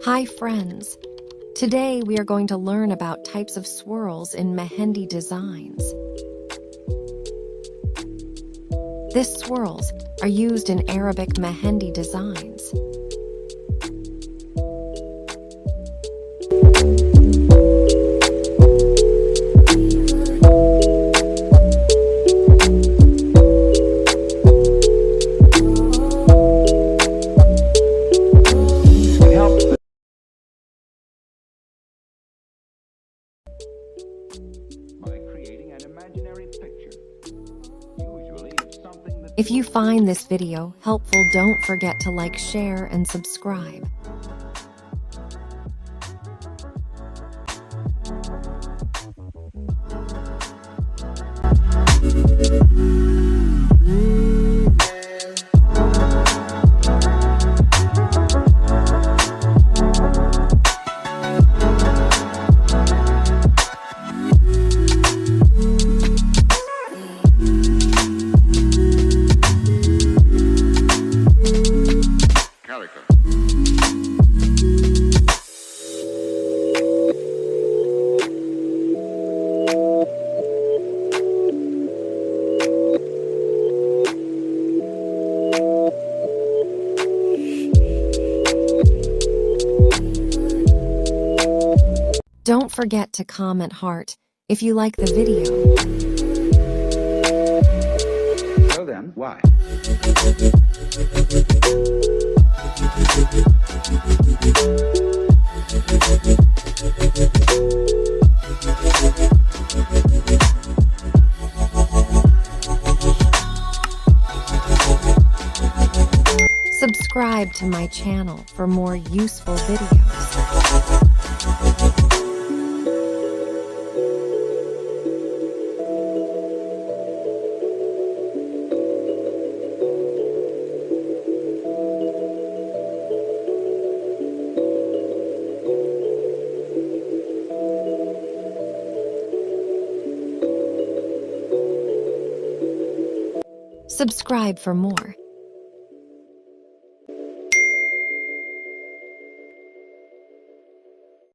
Hi friends! Today we are going to learn about types of swirls in Mehendi designs. These swirls are used in Arabic Mehendi designs. By creating an imaginary picture. Usually it's something that... If you find this video helpful, don't forget to like, share, and subscribe. Don't forget to comment heart if you like the video. So then, why? Subscribe to my channel for more useful videos. Subscribe for more.